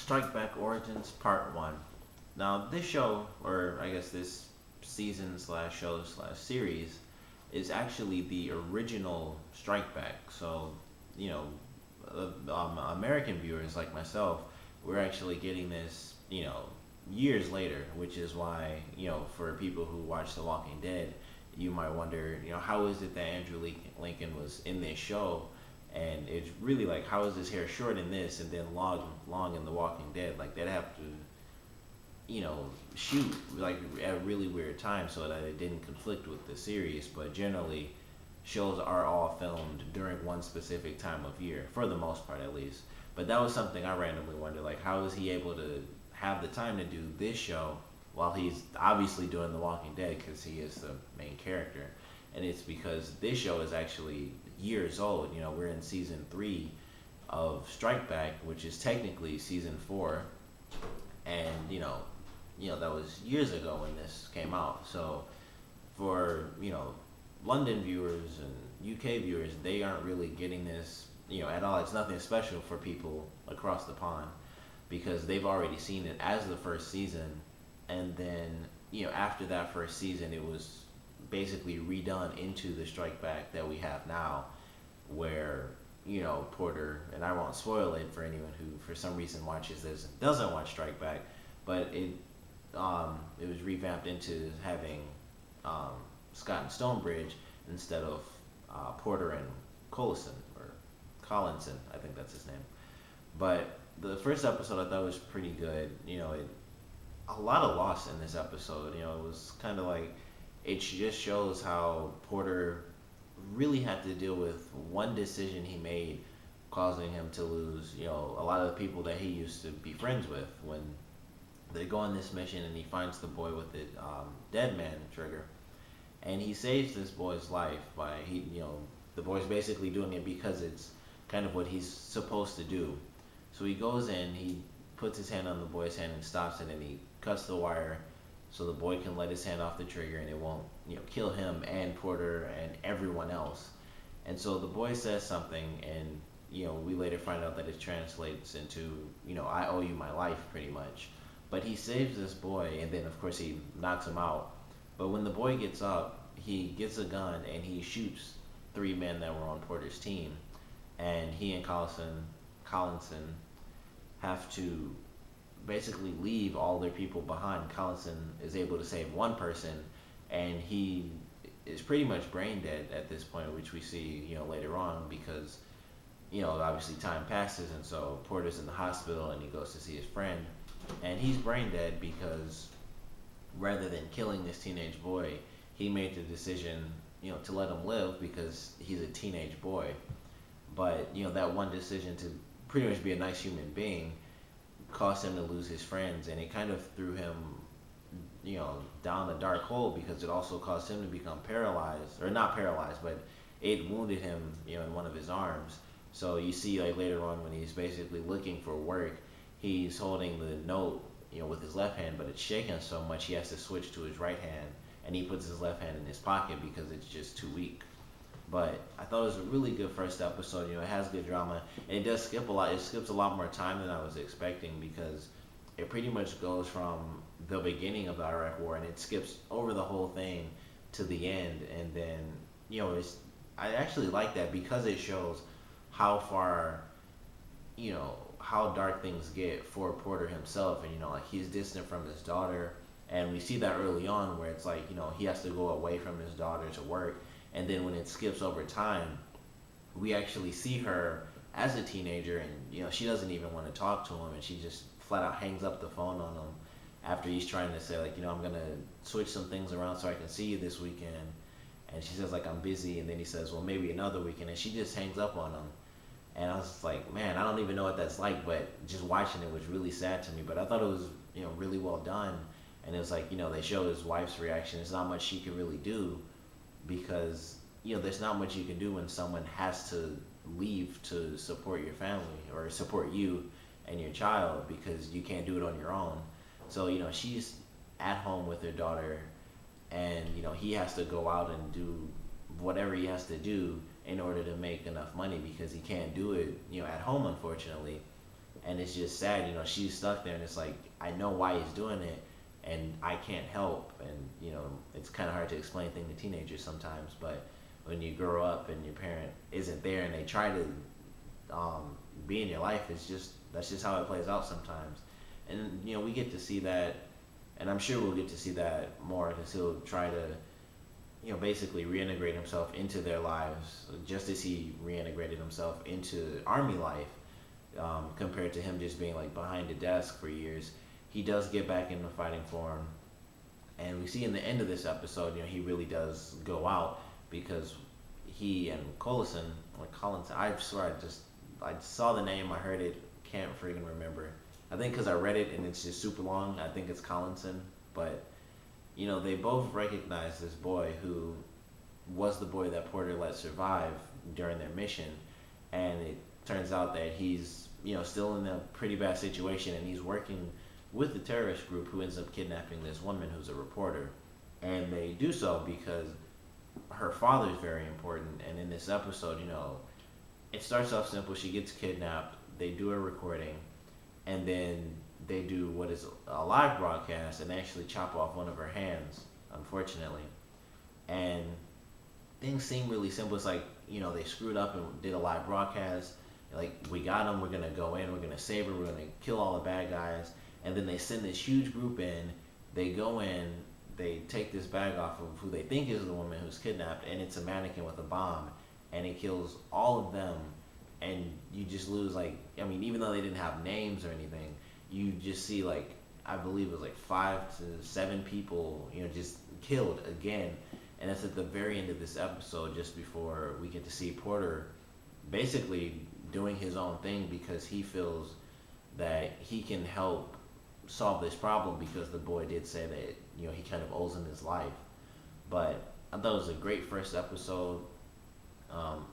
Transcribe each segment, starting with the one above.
Strike Back Origins Part 1. Now, this show, or I guess this season slash show slash series, is actually the original Strike Back. So, you know, American viewers like myself, we're actually getting this, years later, which is why, for people who watch The Walking Dead, you might wonder, how is it that Andrew Lincoln was in this show? And it's really like, how is his hair short in this and then long in The Walking Dead? Like, they'd have to, shoot like at a really weird time so that it didn't conflict with the series. But generally, shows are all filmed during one specific time of year, for the most part at least. But that was something I randomly wondered, like, how is he able to have the time to do this show while he's obviously doing The Walking Dead because he is the main character? And it's because this show is actually years old. We're in season 3 of Strike Back, which is technically season 4, and that was years ago when this came out. So for London viewers and UK viewers, they aren't really getting this at all. It's nothing special for people across the pond because they've already seen it as the first season, and then after that first season, it was basically redone into the Strike Back that we have now, where Porter, and I won't spoil it for anyone who for some reason watches this and doesn't watch Strike Back, but it was revamped into having um, Scott and Stonebridge instead of Porter and Collison or Collinson, I think that's his name. But the first episode I thought was pretty good. A lot of loss in this episode. It was kind of like it just shows how Porter really had to deal with one decision he made, causing him to lose, a lot of the people that he used to be friends with. When they go on this mission and he finds the boy with the dead man trigger, and he saves this boy's life by the boy's basically doing it because it's kind of what he's supposed to do. So he goes in, he puts his hand on the boy's hand and stops it, and he cuts the wire so the boy can let his hand off the trigger and it won't kill him and Porter and everyone else. And so the boy says something, and we later find out that it translates into I owe you my life, pretty much. But he saves this boy, and then of course he knocks him out. But when the boy gets up, he gets a gun and he shoots 3 men that were on Porter's team, and he and Collinson have to basically leave all their people behind. Collinson is able to save one person, and he is pretty much brain dead at this point, which we see later on because obviously time passes, and so Porter's in the hospital and he goes to see his friend, and he's brain dead because rather than killing this teenage boy, he made the decision to let him live because he's a teenage boy. But that one decision to pretty much be a nice human being caused him to lose his friends, and it kind of threw him down a dark hole because it also caused him to become paralyzed, or not paralyzed, but it wounded him in one of his arms. So you see, like, later on when he's basically looking for work, he's holding the note with his left hand, but it's shaking so much he has to switch to his right hand, and he puts his left hand in his pocket because it's just too weak. But I thought it was a really good first episode. It has good drama, and it does skip a lot. It skips a lot more time than I was expecting because it pretty much goes from the beginning of the Iraq War, and it skips over the whole thing to the end. And then it's I actually like that because it shows how far how dark things get for Porter himself, and like he's distant from his daughter, and we see that early on where it's like he has to go away from his daughter to work, and then when it skips over time, we actually see her as a teenager, and she doesn't even want to talk to him, and she just flat out hangs up the phone on him after he's trying to say, like, I'm gonna switch some things around so I can see you this weekend, and she says, like, I'm busy, and then he says, well, maybe another weekend, and she just hangs up on him. And I was just like, man, I don't even know what that's like, but just watching it was really sad to me. But I thought it was really well done, and it was like they show his wife's reaction. There's not much she can really do because there's not much you can do when someone has to leave to support your family or support you and your child because you can't do it on your own. So she's at home with her daughter, and he has to go out and do whatever he has to do in order to make enough money because he can't do it at home, unfortunately. and it's just sad. You know, she's stuck there, and it's like I know why he's doing it, and I can't help. And you know, it's kind of hard to explain things to teenagers sometimes, but when you grow up and your parent isn't there and they try to be in your life, it's just that's just how it plays out sometimes. And you know, we get to see that, and I'm sure we'll get to see that more because he'll try to, you know, basically reintegrate himself into their lives, just as he reintegrated himself into army life. Compared to him just being like behind a desk for years, he does get back into fighting form, and we see in the end of this episode, you know, he really does go out because he and Collison, or Collinson, I swear I saw the name, I heard it, can't freaking remember. I think because I read it and it's just super long, I think it's Collinson, but you know, they both recognize this boy who was the boy that Porter let survive during their mission, and it turns out that he's, you know, still in a pretty bad situation, and he's working with the terrorist group who ends up kidnapping this woman who's a reporter, and they do so because her father is very important. And in this episode, you know, it starts off simple. She gets kidnapped. They do a recording, and then they do what is a live broadcast and actually chop off one of her hands, unfortunately. And things seem really simple. It's like, you know, they screwed up and did a live broadcast. Like, we got them. We're gonna go in. We're gonna save her. We're gonna kill all the bad guys. And then they send this huge group in. They go in. They take this bag off of who they think is the woman who's kidnapped, and it's a mannequin with a bomb, and it kills all of them. And you just lose, like, I mean, even though they didn't have names or anything, you just see, like, I believe it was like 5 to 7 people, you know, just killed again. And it's at the very end of this episode, just before we get to see Porter basically doing his own thing because he feels that he can help solve this problem because the boy did say that, you know, he kind of owes him his life. But I thought it was a great first episode.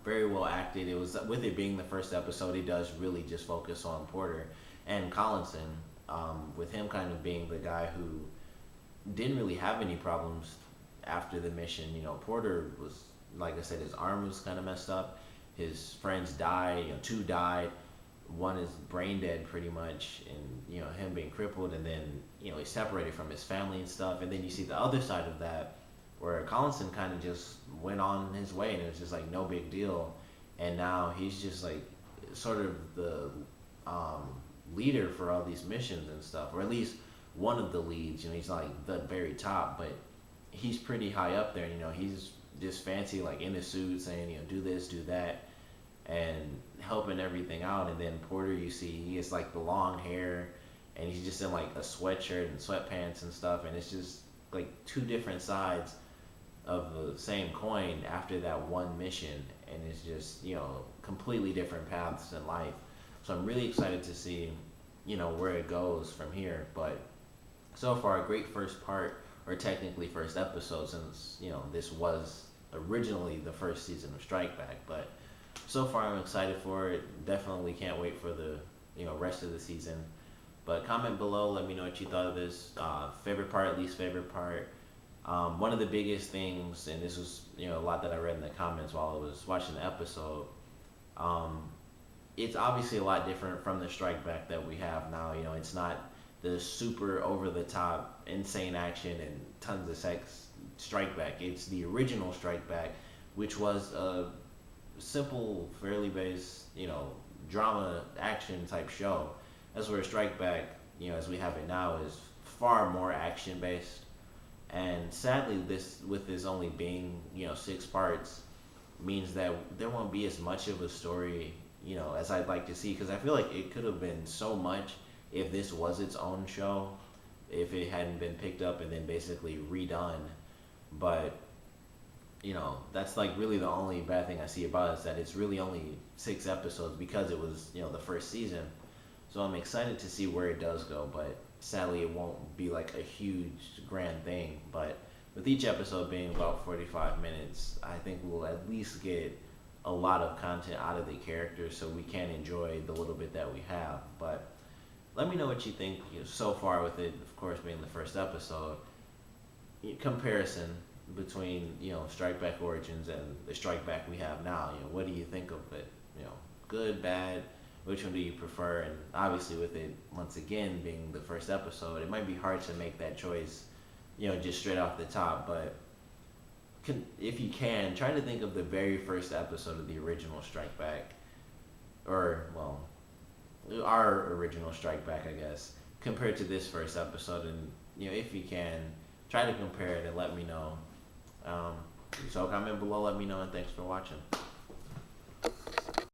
Very well acted. It was, with it being the first episode, he does really just focus on Porter and Collinson, with him kind of being the guy who didn't really have any problems after the mission. You know, Porter was, like I said, his arm was kind of messed up. His friends died. You know, 2 died. One is brain dead pretty much, and you know, him being crippled, and then, you know, he's separated from his family and stuff. And then you see the other side of that, where Collinson kind of just went on his way, and it was just like no big deal. And now he's just like sort of the leader for all these missions and stuff, or at least one of the leads. You know, he's like the very top, but he's pretty high up there. You know, he's just fancy, like in a suit, saying, you know, do this, do that, and helping everything out. And then Porter, you see, he has like the long hair, and he's just in like a sweatshirt and sweatpants and stuff, and it's just like 2 different sides of the same coin after that one mission, and it's just, you know, completely different paths in life. So I'm really excited to see, you know, where it goes from here. But so far, a great first part, or technically first episode, since, you know, this was originally the first season of Strike Back. But so far, I'm excited for it. Definitely can't wait for the, you know, rest of the season. But comment below, let me know what you thought of this. Favorite part, least favorite part. One of the biggest things, and this was, you know, a lot that I read in the comments while I was watching the episode, it's obviously a lot different from the Strike Back that we have now. You know, it's not the super over the top, insane action and tons of sex Strike Back. It's the original Strike Back, which was a simple, fairly based, you know, drama action type show. That's where Strike Back, you know, as we have it now, is far more action based. And sadly, this, with this only being, you know, 6 parts, means that there won't be as much of a story, you know, as I'd like to see. Because I feel like it could have been so much if this was its own show, if it hadn't been picked up and then basically redone. But, you know, that's like really the only bad thing I see about it, is that it's really only 6 episodes because it was, you know, the first season. So I'm excited to see where it does go, but sadly it won't be like a huge grand thing. But with each episode being about 45 minutes, I think we'll at least get a lot of content out of the characters so we can enjoy the little bit that we have. But let me know what you think, you know, so far with it, of course, being the first episode. Comparison between, you know, Strike Back Origins and the Strike Back we have now. You know, what do you think of it? You know, good, bad, which one do you prefer? And obviously, with it once again being the first episode, it might be hard to make that choice, just straight off the top. But if you can, try to think of the very first episode of the original Strike Back, or well, our original Strike Back, I guess, compared to this first episode, and if you can, try to compare it and let me know. So comment below, let me know, and thanks for watching.